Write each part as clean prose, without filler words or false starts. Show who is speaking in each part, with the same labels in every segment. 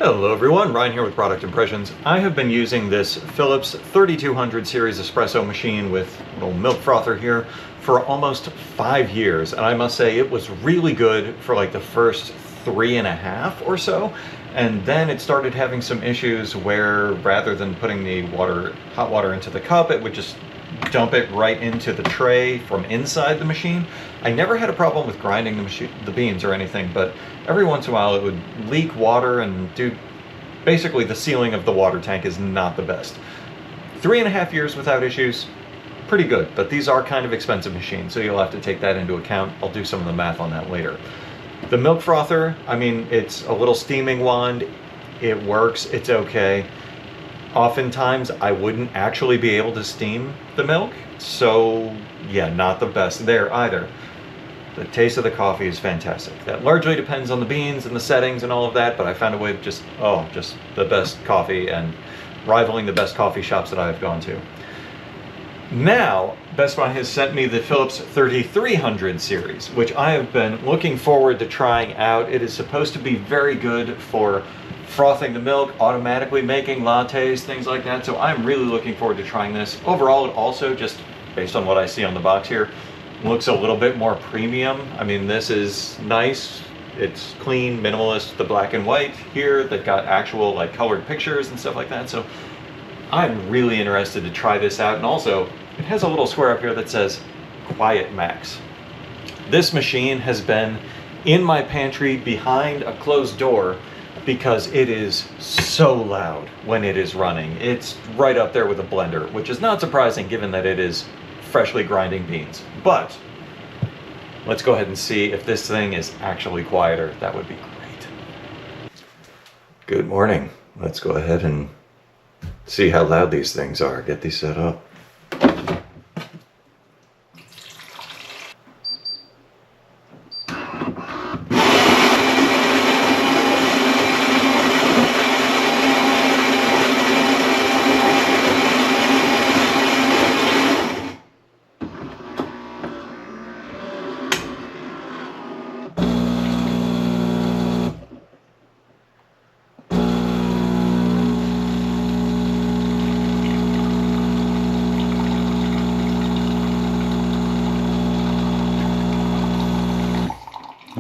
Speaker 1: Hello everyone, Ryan here with Product Impressions. I have been using this Philips 3200 series espresso machine with a little milk frother here for almost 5 years, and I must say it was really good for like the first 3.5 or so, and then it started having some issues where rather than putting the hot water into the cup, it would just dump it right into the tray from inside the machine. I never had a problem with grinding the beans or anything, but every once in a while it would leak water and basically the sealing of the water tank is not the best. 3.5 years without issues, pretty good, but these are kind of expensive machines, so you'll have to take that into account. I'll do some of the math on that later. The milk frother, I mean, it's a little steaming wand. It works, it's okay. Oftentimes I wouldn't actually be able to steam the milk, so yeah, not the best there either. The taste of the coffee is fantastic. That largely depends on the beans and the settings and all of that, but I found a way of just the best coffee and rivaling the best coffee shops that I have gone to. Now, Best Buy has sent me the Philips 3300 series, which I have been looking forward to trying out. It is supposed to be very good for frothing the milk, automatically making lattes, things like that. So I'm really looking forward to trying this. Overall, it also, just based on what I see on the box here, looks a little bit more premium. I mean, this is nice. It's clean, minimalist, the black and white here that got actual like colored pictures and stuff like that. So I'm really interested to try this out. And also, it has a little square up here that says Quiet Max. This machine has been in my pantry behind a closed door because it is so loud when it is running. It's right up there with a blender, which is not surprising given that it is freshly grinding beans. But let's go ahead and see if this thing is actually quieter. That would be great. Good morning. Let's go ahead and see how loud these things are. Get these set up.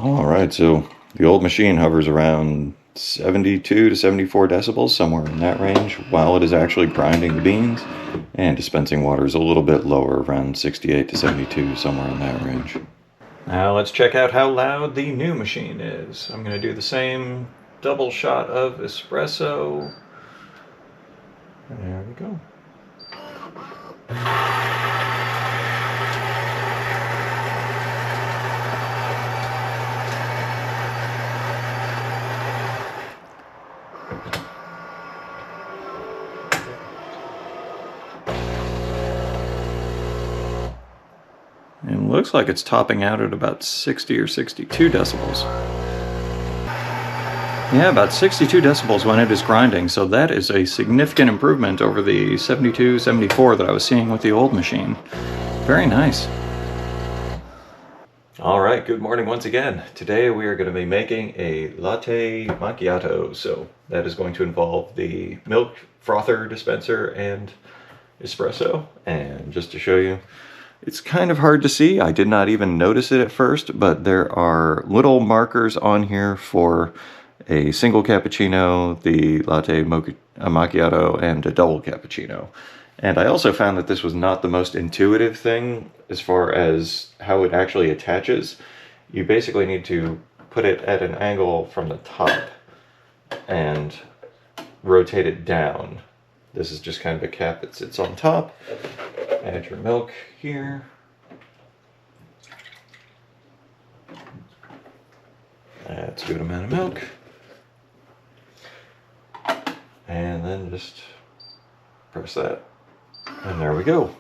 Speaker 1: Alright, so the old machine hovers around 72 to 74 decibels, somewhere in that range, while it is actually grinding the beans, and dispensing water is a little bit lower, around 68 to 72, somewhere in that range. Now let's check out how loud the new machine is. I'm going to do the same double shot of espresso. There we go. It looks like it's topping out at about 60 or 62 decibels. Yeah, about 62 decibels when it is grinding, so that is a significant improvement over the 72, 74 that I was seeing with the old machine. Very nice. Alright, good morning once again. Today we are going to be making a Latte Macchiato, so that is going to involve the milk frother dispenser and espresso. And just to show you, it's kind of hard to see. I did not even notice it at first, but there are little markers on here for a single cappuccino, the latte macchiato, and a double cappuccino. And I also found that this was not the most intuitive thing as far as how it actually attaches. You basically need to put it at an angle from the top and rotate it down. This is just kind of a cap that sits on top. Add your milk here. That's a good amount of milk. And then just press that. And there we go.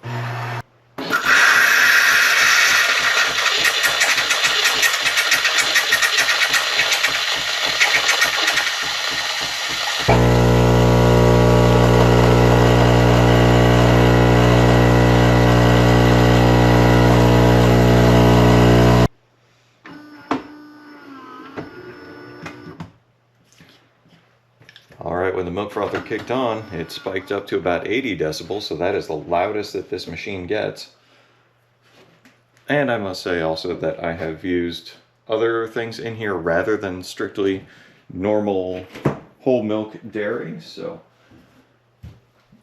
Speaker 1: All right, when the milk frother kicked on, it spiked up to about 80 decibels, so that is the loudest that this machine gets. And I must say also that I have used other things in here rather than strictly normal whole milk dairy, so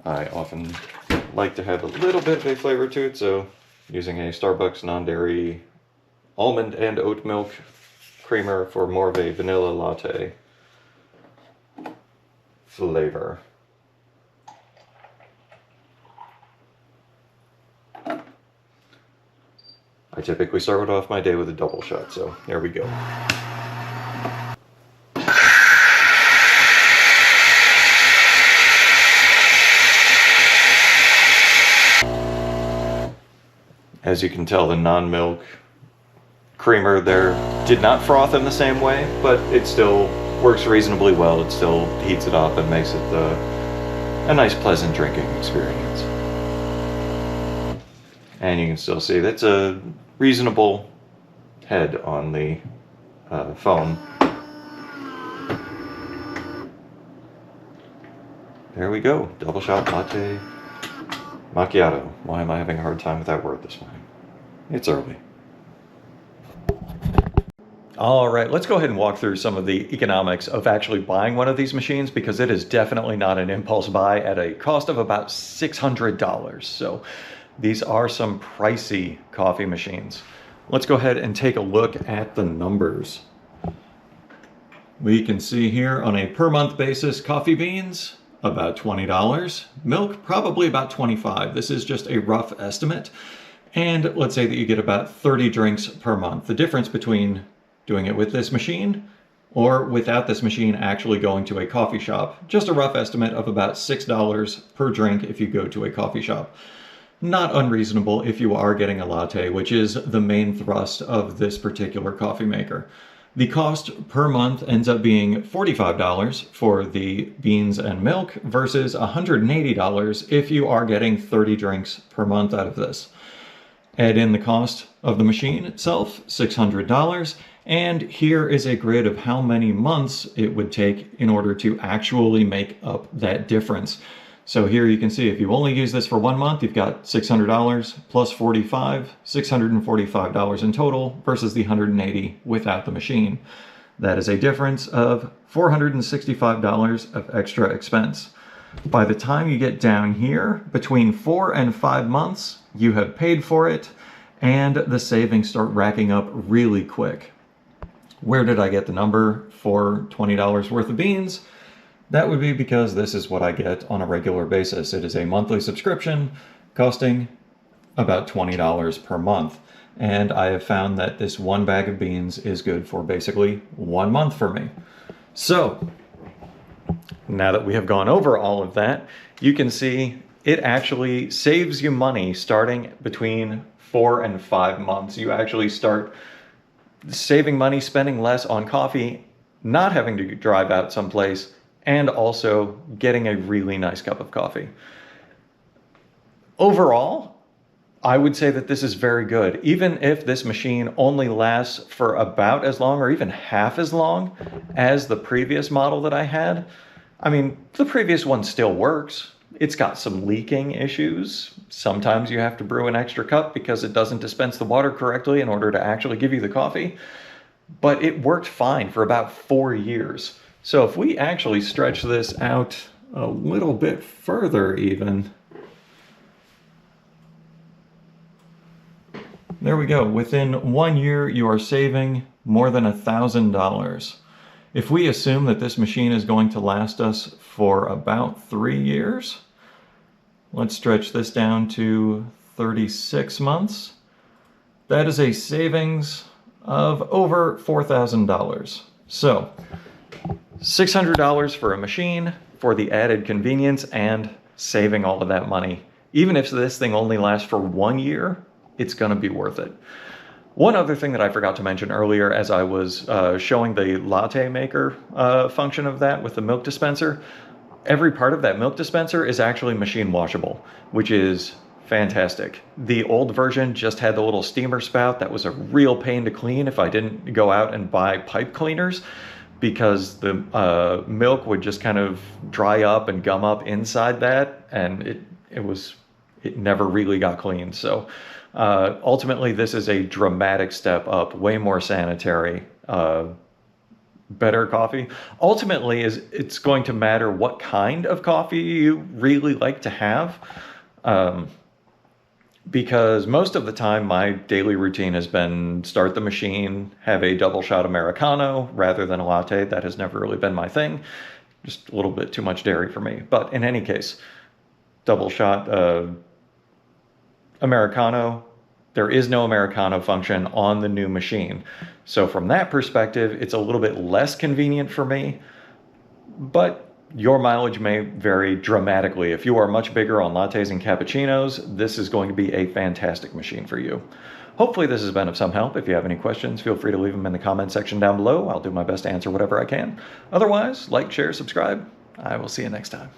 Speaker 1: I often like to have a little bit of a flavor to it, so using a Starbucks non-dairy almond and oat milk creamer for more of a vanilla latte flavor. I typically start off my day with a double shot, so there we go. As you can tell, the non-milk creamer there did not froth in the same way, but it still works reasonably well. It still heats it up and makes it a nice, pleasant drinking experience. And you can still see that's a reasonable head on the phone. There we go, double shot latte macchiato. Why am I having a hard time with that word this morning? It's early. All right, let's go ahead and walk through some of the economics of actually buying one of these machines, because it is definitely not an impulse buy at a cost of about $600. So these are some pricey coffee machines. Let's go ahead and take a look at the numbers. We can see here on a per month basis, coffee beans, about $20. Milk, probably about $25. This is just a rough estimate. And let's say that you get about 30 drinks per month. The difference between doing it with this machine or without this machine actually going to a coffee shop, just a rough estimate of about $6 per drink if you go to a coffee shop. Not unreasonable if you are getting a latte, which is the main thrust of this particular coffee maker. The cost per month ends up being $45 for the beans and milk versus $180 if you are getting 30 drinks per month out of this. Add in the cost of the machine itself, $600, and here is a grid of how many months it would take in order to actually make up that difference. So here you can see if you only use this for 1 month, you've got $600 plus $45, $645 in total versus the $180 without the machine. That is a difference of $465 of extra expense. By the time you get down here, between 4 and 5 months, you have paid for it, and the savings start racking up really quick. Where did I get the number for $20 worth of beans? That would be because this is what I get on a regular basis. It is a monthly subscription costing about $20 per month. And I have found that this one bag of beans is good for basically 1 month for me. So now that we have gone over all of that, you can see it actually saves you money starting between 4 and 5 months. You actually start saving money, spending less on coffee, not having to drive out someplace, and also getting a really nice cup of coffee. Overall, I would say that this is very good. Even if this machine only lasts for about as long or even half as long as the previous model that I had, I mean, the previous one still works. It's got some leaking issues. Sometimes you have to brew an extra cup because it doesn't dispense the water correctly in order to actually give you the coffee. But it worked fine for about 4 years. So if we actually stretch this out a little bit further even, there we go. Within 1 year, you are saving more than $1,000. If we assume that this machine is going to last us for about 3 years, let's stretch this down to 36 months. That is a savings of over $4,000. So $600 for a machine for the added convenience and saving all of that money. Even if this thing only lasts for 1 year, it's going to be worth it. One other thing that I forgot to mention earlier as I was showing the latte maker function of that with the milk dispenser, every part of that milk dispenser is actually machine washable, which is fantastic. The old version just had the little steamer spout that was a real pain to clean if I didn't go out and buy pipe cleaners. because the milk would just kind of dry up and gum up inside that, and it never really got cleaned. So ultimately, this is a dramatic step up, way more sanitary, better coffee. Ultimately, it's going to matter what kind of coffee you really like to have. Because most of the time my daily routine has been start the machine, have a double shot Americano rather than a latte. That has never really been my thing. Just a little bit too much dairy for me. But in any case, double shot Americano. There is no Americano function on the new machine. So from that perspective, it's a little bit less convenient for me, but your mileage may vary dramatically. If you are much bigger on lattes and cappuccinos, this is going to be a fantastic machine for you. Hopefully this has been of some help. If you have any questions, feel free to leave them in the comment section down below. I'll do my best to answer whatever I can. Otherwise, like, share, subscribe. I will see you next time.